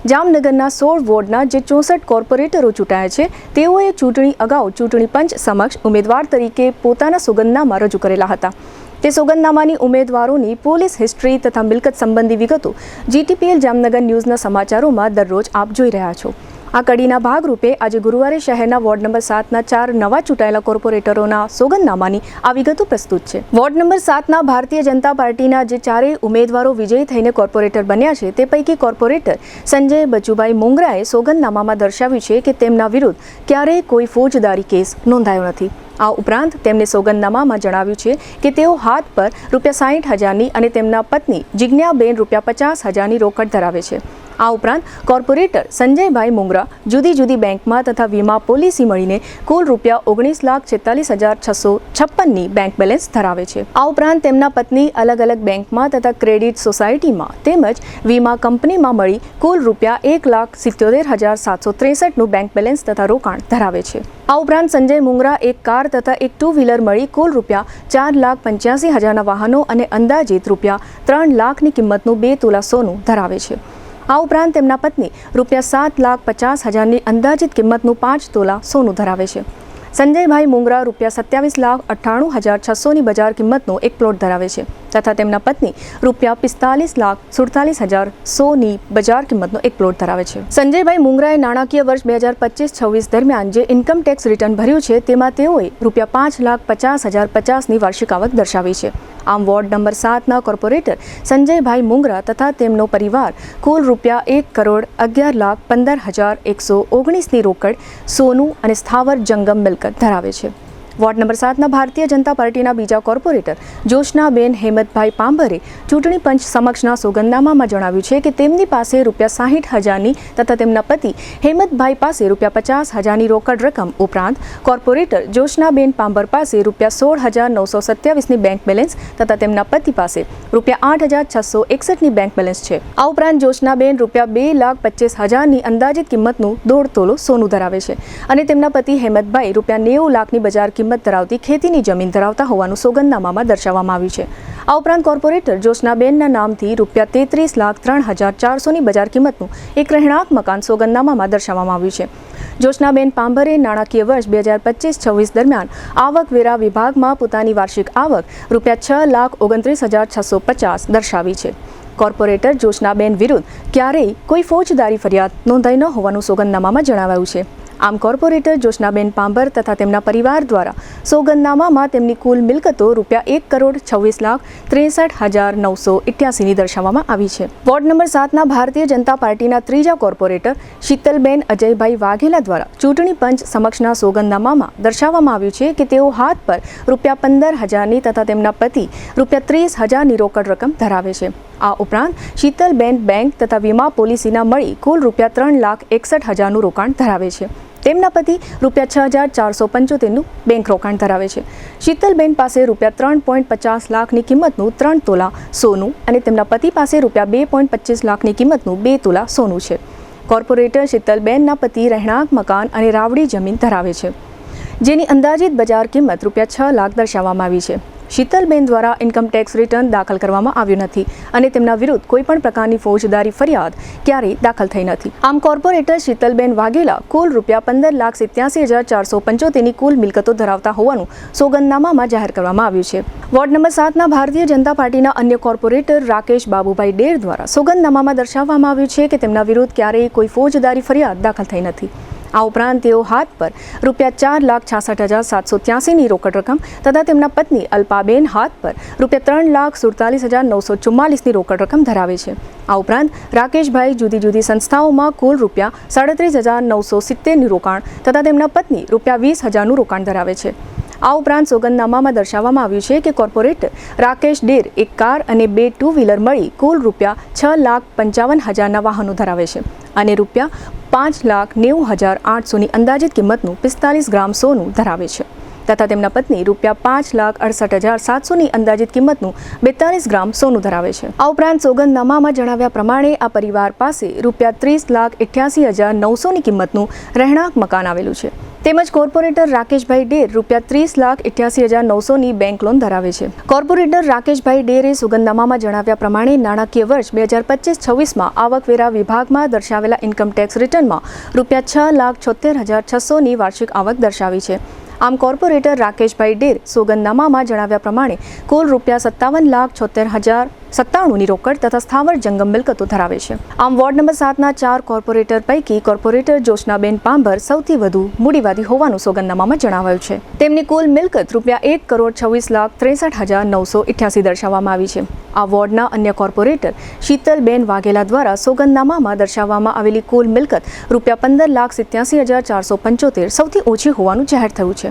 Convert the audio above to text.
જામનગરના 16 વોર્ડના જે 64 કોર્પોરેટરો ચૂંટાયા છે તેઓએ ચૂંટણી અગાઉ ચૂંટણી પંચ સમક્ષ ઉમેદવાર તરીકે પોતાના સોગંદનામા રજૂ કરેલા હતા। તે સોગંદનામાની ઉમેદવારોની પોલીસ હિસ્ટ્રી તથા મિલકત સંબંધી વિગતો GTPL જામનગર ન્યૂઝના સમાચારોમાં દરરોજ આપ જોઈ રહ્યા છો। આ કડીના ભાગરૂપે આજે ગુરુવારે શહેરના વોર્ડ નંબર 7ના 4 નવા ચૂંટાયેલા કોર્પોરેટરોના સોગંદનામાની આ વિગતો પ્રસ્તુત છે। વોર્ડ નંબર 7ના ભારતીય જનતા પાર્ટીના જે ચારેય ઉમેદવારો વિજયી થઈને કોર્પોરેટર બન્યા છે તે પૈકી કોર્પોરેટર સંજય બચુભાઈ મુંગરાએ સોગંદનામામાં દર્શાવ્યું છે કે તેમના વિરુદ્ધ ક્યારેય કોઈ ફોજદારી કેસ નોંધાયો નથી। આ ઉપરાંત તેમણે સોગંદનામામાં જણાવ્યું છે કે તેઓ હાથ પર ₹60,000ની અને તેમના પત્ની જિજ્ઞાબેન ₹50,000ની રોકડ ધરાવે છે। આ ઉપરાંત કોર્પોરેટર સંજયભાઈ મુંગરા જુદી જુદી બેંકમાં તથા વીમા પોલિસી મળીને કુલ ₹19,46,656ની બેંક બેલેન્સ ધરાવે છે। આ ઉપરાંત તેમના પત્ની અલગ અલગ બેંકમાં તથા ક્રેડિટ સોસાયટીમાં તેમજ વીમા કંપનીમાં મળી કુલ ₹1,77,763નું બેંક બેલેન્સ તથા રોકાણ ધરાવે છે। આ ઉપરાંત સંજય મુંગરા એક કાર તથા એક 2 વ્હીલર મળી કુલ ₹4,85,000ના વાહનો અને અંદાજિત ₹3 લાખની કિંમતનું 2 તોલા સોનું ધરાવે છે। આ ઉપરાંત તેમના પત્ની ₹7,50,000ની અંદાજિત કિંમતનું 5 તોલા સોનું ધરાવે છે। સંજયભાઈ મુંગરા ₹27,98,600ની બજાર કિંમતનો એક પ્લોટ ધરાવે છે તથા તેમના પત્ની ₹45,47,100ની બજાર કિંમતનો એક પ્લોટ ધરાવે છે। સંજયભાઈ મુંગરાએ નાણાકીય વર્ષ 2025-26 દરમિયાન જે ઇન્કમ ટેક્સ રિટર્ન ભર્યું છે તેમાં તેઓએ ₹5,50,050ની વાર્ષિક આવક દર્શાવી છે। આમ વોર્ડ નંબર 7ના કોર્પોરેટર સંજયભાઈ મુંગરા તથા તેમનો પરિવાર કુલ ₹1,11,15,119ની રોકડ, સોનું અને સ્થાવર જંગમ મિલકત ધરાવે છે। વોર્ડ નંબર 7ના ભારતીય જનતા પાર્ટીના બીજા કોર્પોરેટર જોશનાબેન હેમતભાઈ પાંભરે ચૂંટણી પંચ સમક્ષના સોગંદનામામાં જણાવ્યું છે કે તેમની પાસે ₹60,000ની તથા તેમના પતિ હેમતભાઈ પાસે ₹50,000ની રોકડ રકમ ઉપરાંત કોર્પોરેટર જોશનાબેન પાંભર પાસે ₹16,927ની બેંક બેલેન્સ તથા તેમના પતિ પાસે ₹8,661ની બેંક બેલેન્સ છે। આ ઉપરાંત જોશનાબેન ₹2,25,000ની અંદાજિત કિંમતનું 1.5 તોલો સોનું ધરાવે છે અને તેમના પતિ હેમતભાઈ ₹90 લાખની બજાર કિંમત ધરાવતી ખેતીની જમીન ધરાવતા હોવાનું સોગંદનામામાં દર્શાવવામાં આવ્યું છે। આ ઉપરાંત કોર્પોરેટર જોશનાબેનના નામથી ₹63,03,400ની બજાર કિંમતનું એક રહેણાંક મકાન સોગંદનામામાં દર્શાવવામાં આવ્યું છે। જોશનાબેન પાંભરે નાણાકીય વર્ષ 2025-26 દરમિયાન આવકવેરા વિભાગમાં પોતાની વાર્ષિક આવક ₹6,29,650 દર્શાવી છે। કોર્પોરેટર જોશનાબેન વિરુદ્ધ ક્યારેય કોઈ ફોજદારી ફરિયાદ નોંધાઈ ન હોવાનું સોગંદનામામાં જણાવાયું છે। આમ કોર્પોરેટર જોશનાબેન પાંભર તથા તેમના પરિવાર દ્વારા સોગંદનામામાં તેમની કુલ મિલકતો ₹1,26,63,988ની દર્શાવવામાં આવી છે। વોર્ડ નંબર 7ના ભારતીય જનતા પાર્ટીના ત્રીજા કોર્પોરેટર શીતલબેન અજયભાઈ વાઘેલા દ્વારા ચૂંટણી પંચ સમક્ષના સોગંદનામામાં દર્શાવવામાં આવ્યું છે કે તેઓ હાથ પર ₹15,000ની તથા તેમના પતિ ₹30,000ની રોકડ રકમ ધરાવે છે। આ ઉપરાંત શીતલબેન બેંક તથા વીમા પોલિસીના મળી કુલ ₹3,61,000નું રોકાણ ધરાવે છે। તેમના પતિ ₹6,475નું બેંક રોકાણ ધરાવે છે। શીતલબેન પાસે ₹3.50 લાખની કિંમતનું 3 તોલા સોનું અને તેમના પતિ પાસે ₹2.25 લાખની કિંમતનું 2 તોલા સોનું છે। કોર્પોરેટર શીતલબેનના પતિ રહેણાંક મકાન અને રાવડી જમીન ધરાવે છે જેની અંદાજિત બજાર કિંમત ₹6 લાખ દર્શાવવામાં આવી છે। શીતલબેન દ્વારા ઇન્કમ ટેક્સ રિટર્ન દાખલ કરવામાં આવ્યું નથી અને તેમના વિરુદ્ધ કોઈપણ પ્રકારની ફોજદારી ફરિયાદ ક્યારેય દાખલ થઈ નથી। આમ કોર્પોરેટર શીતલબેન વાઘેલા કુલ ₹15,87,475ની કુલ મિલકતો ધરાવતા હોવાનું સોગંદનામામાં જાહેર કરવામાં આવ્યું છે। વોર્ડ નંબર 7ના ભારતીય જનતા પાર્ટીના અન્ય કોર્પોરેટર રાકેશ બાબુભાઈ ડેર દ્વારા સોગંદનામામાં દર્શાવવામાં આવ્યું છે કે તેમના વિરુદ્ધ ક્યારેય કોઈ ફોજદારી ફરિયાદ દાખલ થઈ નથી। આ ઉપરાંત તેઓ હાથ પર ₹4,66,783ની રોકડ રકમ તથા તેમના પત્ની અલ્પાબેન હાથ પર ₹3,47,944ની રોકડ રકમ ધરાવે છે। આ ઉપરાંત રાકેશભાઈ જુદી જુદી સંસ્થાઓમાં કુલ ₹37,970ની રોકાણ તથા તેમના પત્ની ₹20,000નું રોકાણ ધરાવે છે। આ ઉપરાંત સોગંદનામામાં દર્શાવવામાં આવ્યું છે કે કોર્પોરેટર રાકેશ ડેર એક કાર અને 2 2 વ્હીલર મળી કુલ ₹6,55,000ના વાહનો ધરાવે છે અને ₹5,90,800ની અંદાજિત કિંમતનું 45 ગ્રામ સોનું ધરાવે છે તથા તેમના પત્ની ₹5,68,700ની અંદાજિત કિંમતનું 42 ગ્રામ સોનું ધરાવે છે। આ ઉપરાંત સોગંદનામામાં જણાવ્યા પ્રમાણે આ પરિવાર પાસે ₹30,88,900ની કિંમતનું રહેણાંક મકાન આવેલું છે તેમજ કોર્પોરેટર રાકેશભાઈ ડેર ₹30,88,900ની બેંક લોન ધરાવે છે. કોર્પોરેટર રાકેશભાઈ ડેરે સોગંદનામામાં જણાવ્યા પ્રમાણે નાણાકીય વર્ષ 2025-26માં આવકવેરા વિભાગમાં દર્શાવેલા ઇન્કમટેક્સ રિટર્નમાં ₹6,76,600ની વાર્ષિક આવક દર્શાવી છે. આમ કોર્પોરેટર રાકેશભાઈ ડેર સોગંદનામામાં જણાવ્યા પ્રમાણે કુલ ₹57,76,097ની રોકડ તથા સ્થાવર જંગમ મિલકતો ધરાવે છે. આમ વોર્ડ નંબર 7ના 4 કોર્પોરેટર પૈકી કોર્પોરેટર જોશનાબેન પાંભર સૌથી વધુ મૂડીવાદી હોવાનું સોગંદનામામાં જણાવાયું છે. તેમની કુલ મિલકત ₹1,26,63,988 દર્શાવવામાં આવી છે. આ વોર્ડના અન્ય કોર્પોરેટર શીતલબેન વાઘેલા દ્વારા સોગંદનામામાં દર્શાવવામાં આવેલી કુલ મિલકત ₹15,87,475 સૌથી ઓછી હોવાનું જાહેર થયું છે.